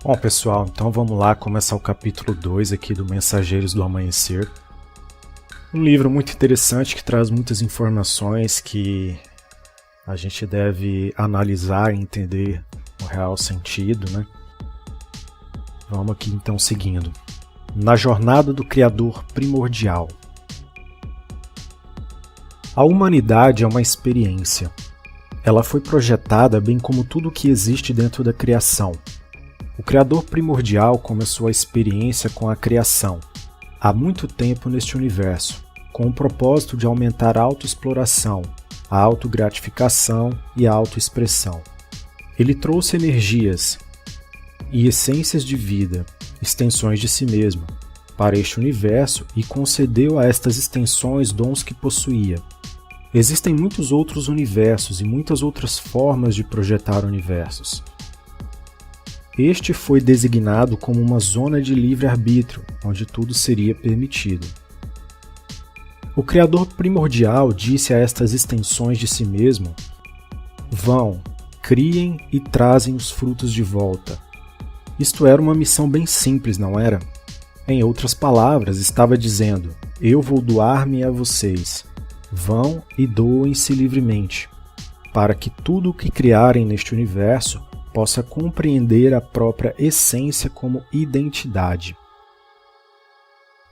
Bom, pessoal, então vamos lá começar o capítulo 2 aqui do Mensageiros do Amanhecer. Um livro muito interessante que traz muitas informações que a gente deve analisar e entender o real sentido, né? Vamos aqui então seguindo. Na jornada do Criador primordial. A humanidade é uma experiência. Ela foi projetada bem como tudo o que existe dentro da criação. O Criador primordial começou a experiência com a criação, há muito tempo neste universo, com o propósito de aumentar a autoexploração, a autogratificação e a autoexpressão. Ele trouxe energias e essências de vida, extensões de si mesmo, para este universo e concedeu a estas extensões dons que possuía. Existem muitos outros universos e muitas outras formas de projetar universos. Este foi designado como uma zona de livre-arbítrio, onde tudo seria permitido. O Criador primordial disse a estas extensões de si mesmo: vão, criem e trazem os frutos de volta. Isto era uma missão bem simples, não era? Em outras palavras, estava dizendo: eu vou doar-me a vocês. Vão e doem-se livremente, para que tudo o que criarem neste universo possa compreender a própria essência como identidade.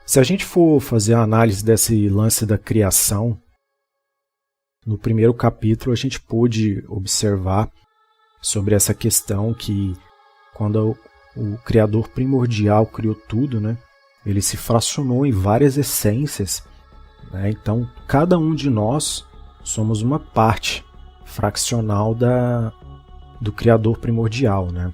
Se a gente for fazer a análise desse lance da criação, no primeiro capítulo a gente pôde observar sobre essa questão que quando o Criador primordial criou tudo, né, ele se fracionou em várias essências, né, então cada um de nós somos uma parte fraccional do Criador primordial, né?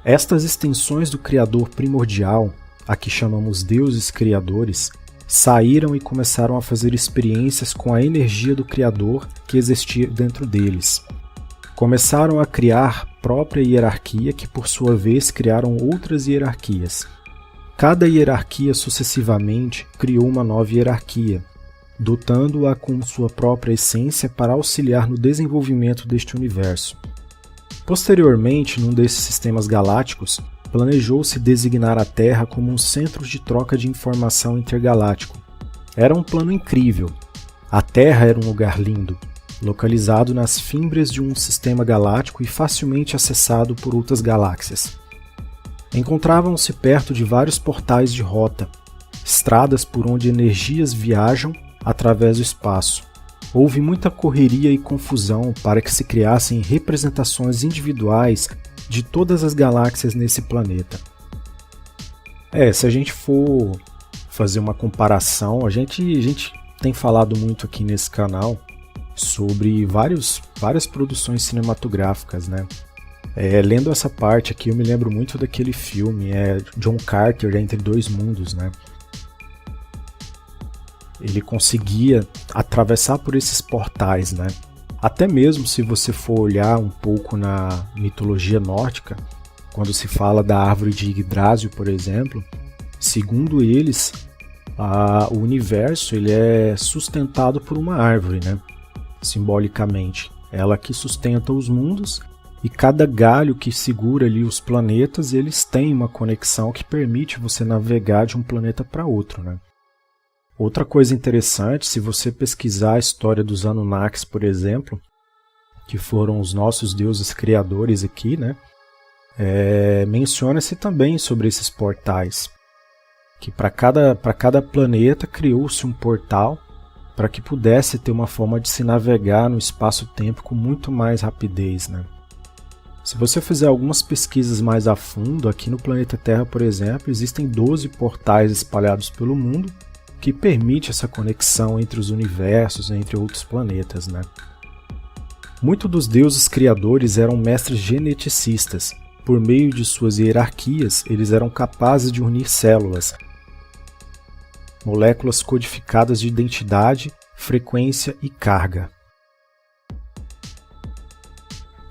Estas extensões do Criador primordial, a que chamamos deuses criadores, saíram e começaram a fazer experiências com a energia do Criador que existia dentro deles. Começaram a criar própria hierarquia que, por sua vez, criaram outras hierarquias. Cada hierarquia sucessivamente criou uma nova hierarquia, dotando-a com sua própria essência para auxiliar no desenvolvimento deste universo. Posteriormente, num desses sistemas galácticos, planejou-se designar a Terra como um centro de troca de informação intergaláctico. Era um plano incrível. A Terra era um lugar lindo, localizado nas fímbrias de um sistema galáctico e facilmente acessado por outras galáxias. Encontravam-se perto de vários portais de rota, estradas por onde energias viajam através do espaço. Houve muita correria e confusão para que se criassem representações individuais de todas as galáxias nesse planeta. Se a gente for fazer uma comparação, a gente tem falado muito aqui nesse canal sobre várias produções cinematográficas, né? Lendo essa parte aqui, eu me lembro muito daquele filme, John Carter, Entre Dois Mundos, né? Ele conseguia atravessar por esses portais, né? Até mesmo se você for olhar um pouco na mitologia nórdica, quando se fala da árvore de Yggdrasil, por exemplo, segundo eles, o universo ele é sustentado por uma árvore, né? Simbolicamente. Ela que sustenta os mundos e cada galho que segura ali os planetas, eles têm uma conexão que permite você navegar de um planeta para outro, né? Outra coisa interessante, se você pesquisar a história dos Anunnakis, por exemplo, que foram os nossos deuses criadores aqui, né? Menciona-se também sobre esses portais, que para cada planeta criou-se um portal para que pudesse ter uma forma de se navegar no espaço-tempo com muito mais rapidez, né? Se você fizer algumas pesquisas mais a fundo, aqui no planeta Terra, por exemplo, existem 12 portais espalhados pelo mundo que permite essa conexão entre os universos, entre outros planetas, né? Muitos dos deuses criadores eram mestres geneticistas. Por meio de suas hierarquias, eles eram capazes de unir células, moléculas codificadas de identidade, frequência e carga,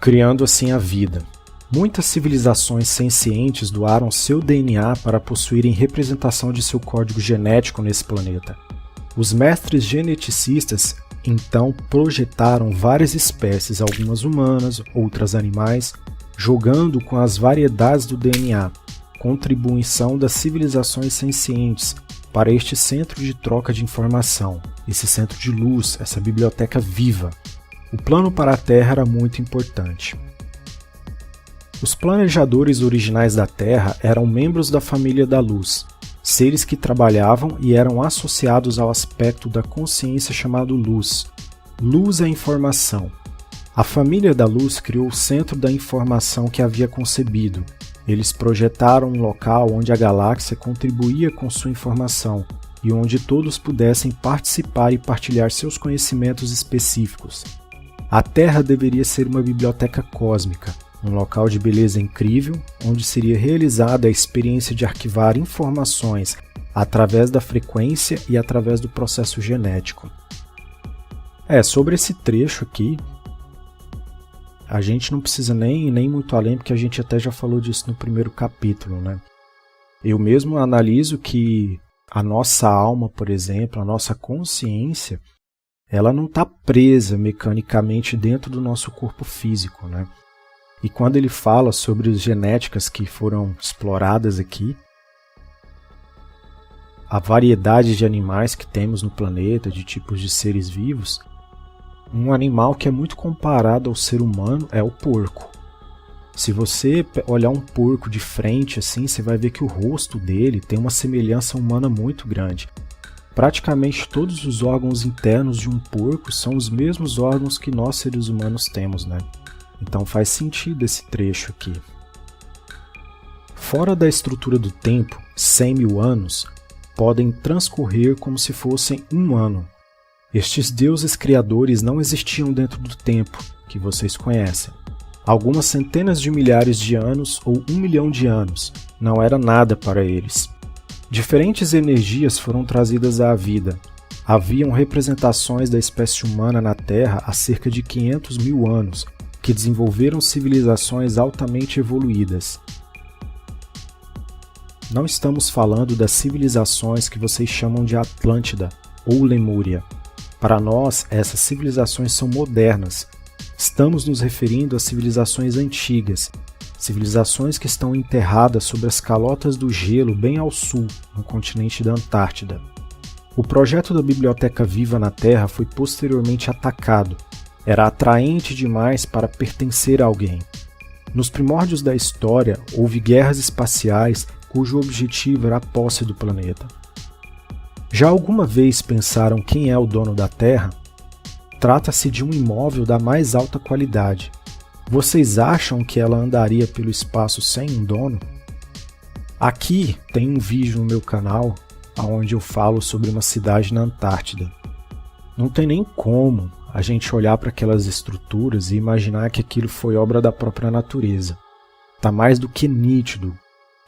criando assim a vida. Muitas civilizações sencientes doaram seu DNA para possuírem representação de seu código genético nesse planeta. Os mestres geneticistas então projetaram várias espécies, algumas humanas, outras animais, jogando com as variedades do DNA, contribuição das civilizações sencientes para este centro de troca de informação, esse centro de luz, essa biblioteca viva. O plano para a Terra era muito importante. Os planejadores originais da Terra eram membros da família da Luz, seres que trabalhavam e eram associados ao aspecto da consciência chamado Luz. Luz é informação. A família da Luz criou o centro da informação que havia concebido. Eles projetaram um local onde a galáxia contribuía com sua informação e onde todos pudessem participar e partilhar seus conhecimentos específicos. A Terra deveria ser uma biblioteca cósmica, um local de beleza incrível, onde seria realizada a experiência de arquivar informações através da frequência e através do processo genético. Sobre esse trecho aqui, a gente não precisa nem muito além, porque a gente até já falou disso no primeiro capítulo, né? Eu mesmo analiso que a nossa alma, por exemplo, a nossa consciência, ela não está presa mecanicamente dentro do nosso corpo físico, né? E quando ele fala sobre as genéticas que foram exploradas aqui, a variedade de animais que temos no planeta, de tipos de seres vivos, um animal que é muito comparado ao ser humano é o porco. Se você olhar um porco de frente assim, você vai ver que o rosto dele tem uma semelhança humana muito grande. Praticamente todos os órgãos internos de um porco são os mesmos órgãos que nós seres humanos temos, né? Então faz sentido esse trecho aqui. Fora da estrutura do tempo, 100 mil anos podem transcorrer como se fossem um ano. Estes deuses criadores não existiam dentro do tempo, que vocês conhecem. Algumas centenas de milhares de anos ou 1 milhão de anos não era nada para eles. Diferentes energias foram trazidas à vida. Haviam representações da espécie humana na Terra há cerca de 500 mil anos, que desenvolveram civilizações altamente evoluídas. Não estamos falando das civilizações que vocês chamam de Atlântida ou Lemúria. Para nós, essas civilizações são modernas. Estamos nos referindo a civilizações antigas, civilizações que estão enterradas sob as calotas do gelo bem ao sul, no continente da Antártida. O projeto da Biblioteca Viva na Terra foi posteriormente atacado. Era atraente demais para pertencer a alguém. Nos primórdios da história, houve guerras espaciais cujo objetivo era a posse do planeta. Já alguma vez pensaram quem é o dono da Terra? Trata-se de um imóvel da mais alta qualidade. Vocês acham que ela andaria pelo espaço sem um dono? Aqui tem um vídeo no meu canal onde eu falo sobre uma cidade na Antártida. Não tem nem como a gente olhar para aquelas estruturas e imaginar que aquilo foi obra da própria natureza. Está mais do que nítido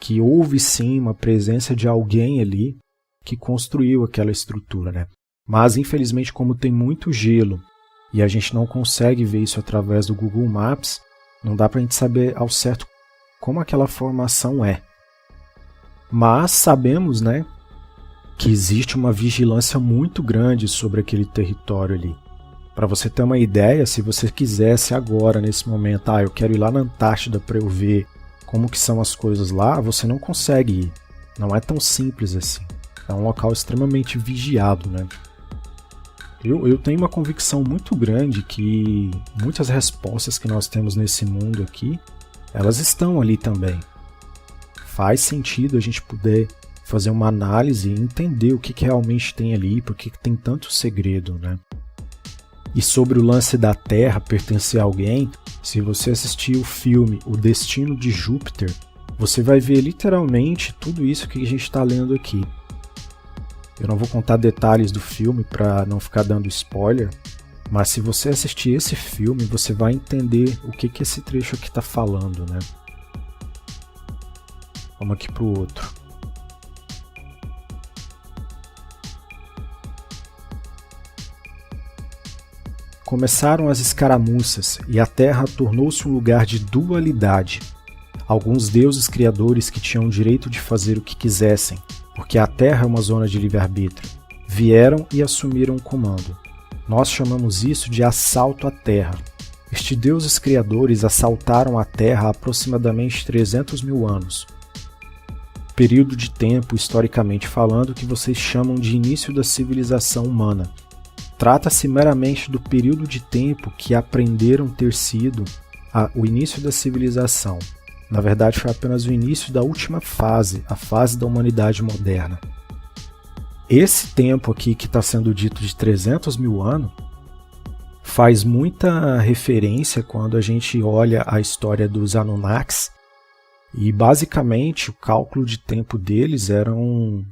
que houve sim uma presença de alguém ali que construiu aquela estrutura, né? Mas infelizmente, como tem muito gelo e a gente não consegue ver isso através do Google Maps, não dá para a gente saber ao certo como aquela formação é. Mas sabemos, né, que existe uma vigilância muito grande sobre aquele território ali. Para você ter uma ideia, se você quisesse agora, nesse momento, eu quero ir lá na Antártida para eu ver como que são as coisas lá, você não consegue ir. Não é tão simples assim. É um local extremamente vigiado, né? Eu tenho uma convicção muito grande que muitas respostas que nós temos nesse mundo aqui, elas estão ali também. Faz sentido a gente poder fazer uma análise e entender o que realmente tem ali, por que tem tanto segredo, né? E sobre o lance da Terra pertencer a alguém, se você assistir o filme O Destino de Júpiter, você vai ver literalmente tudo isso que a gente está lendo aqui. Eu não vou contar detalhes do filme para não ficar dando spoiler, mas se você assistir esse filme, você vai entender o que esse trecho aqui está falando, né? Vamos aqui para o outro. Começaram as escaramuças e a Terra tornou-se um lugar de dualidade. Alguns deuses criadores que tinham o direito de fazer o que quisessem, porque a Terra é uma zona de livre-arbítrio, vieram e assumiram o comando. Nós chamamos isso de assalto à Terra. Estes deuses criadores assaltaram a Terra há aproximadamente 300 mil anos. Período de tempo, historicamente falando, que vocês chamam de início da civilização humana. Trata-se meramente do período de tempo que aprenderam ter sido o início da civilização. Na verdade, foi apenas o início da última fase, a fase da humanidade moderna. Esse tempo aqui que está sendo dito de 300 mil anos faz muita referência quando a gente olha a história dos Anunnakis, e basicamente o cálculo de tempo deles era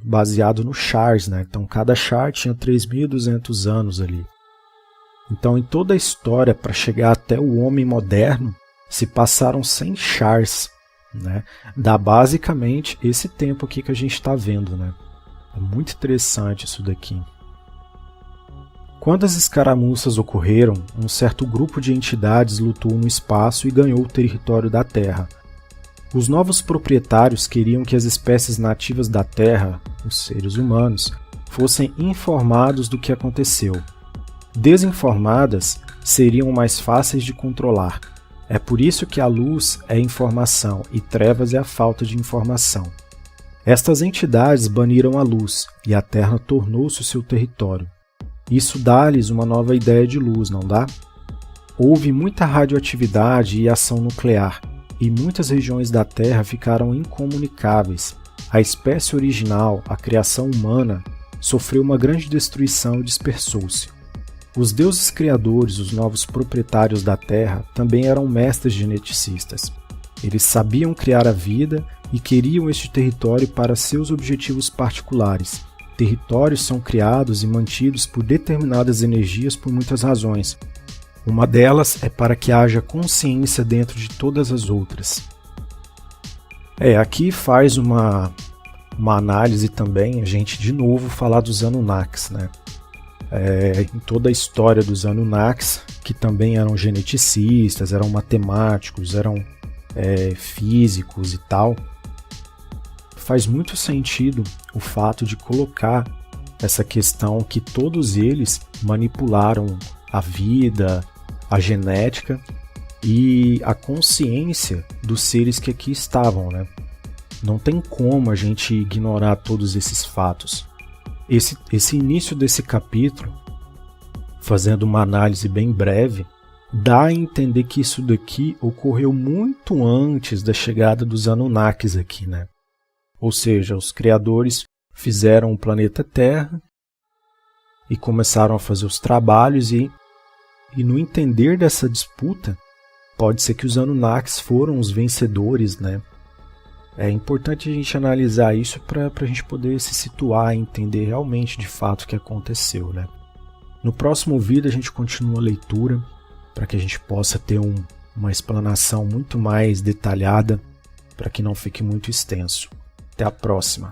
baseado no chars, né? Então cada char tinha 3.200 anos ali. Então em toda a história para chegar até o homem moderno se passaram 100 chars, né? Dá basicamente esse tempo aqui que a gente está vendo, né? É muito interessante isso daqui. Quando as escaramuças ocorreram, um certo grupo de entidades lutou no espaço e ganhou o território da Terra. Os novos proprietários queriam que as espécies nativas da Terra, os seres humanos, fossem informados do que aconteceu. Desinformadas seriam mais fáceis de controlar. É por isso que a luz é informação e trevas é a falta de informação. Estas entidades baniram a luz e a Terra tornou-se o seu território. Isso dá-lhes uma nova ideia de luz, não dá? Houve muita radioatividade e ação nuclear, e muitas regiões da Terra ficaram incomunicáveis. A espécie original, a criação humana, sofreu uma grande destruição e dispersou-se. Os deuses criadores, os novos proprietários da Terra, também eram mestres geneticistas. Eles sabiam criar a vida e queriam este território para seus objetivos particulares. Territórios são criados e mantidos por determinadas energias por muitas razões. Uma delas é para que haja consciência dentro de todas as outras. Aqui faz uma análise também, a gente de novo falar dos Anunnakis, né? Em toda a história dos Anunnakis, que também eram geneticistas, eram matemáticos, eram físicos e tal, faz muito sentido o fato de colocar essa questão que todos eles manipularam a vida, a genética e a consciência dos seres que aqui estavam, né? Não tem como a gente ignorar todos esses fatos. Esse início desse capítulo, fazendo uma análise bem breve, dá a entender que isso daqui ocorreu muito antes da chegada dos Anunnakis aqui, né? Ou seja, os criadores fizeram o planeta Terra e começaram a fazer os trabalhos e no entender dessa disputa, pode ser que os Anunnakis foram os vencedores, né? É importante a gente analisar isso para a gente poder se situar e entender realmente de fato o que aconteceu, né? No próximo vídeo a gente continua a leitura para que a gente possa ter uma explanação muito mais detalhada para que não fique muito extenso. Até a próxima!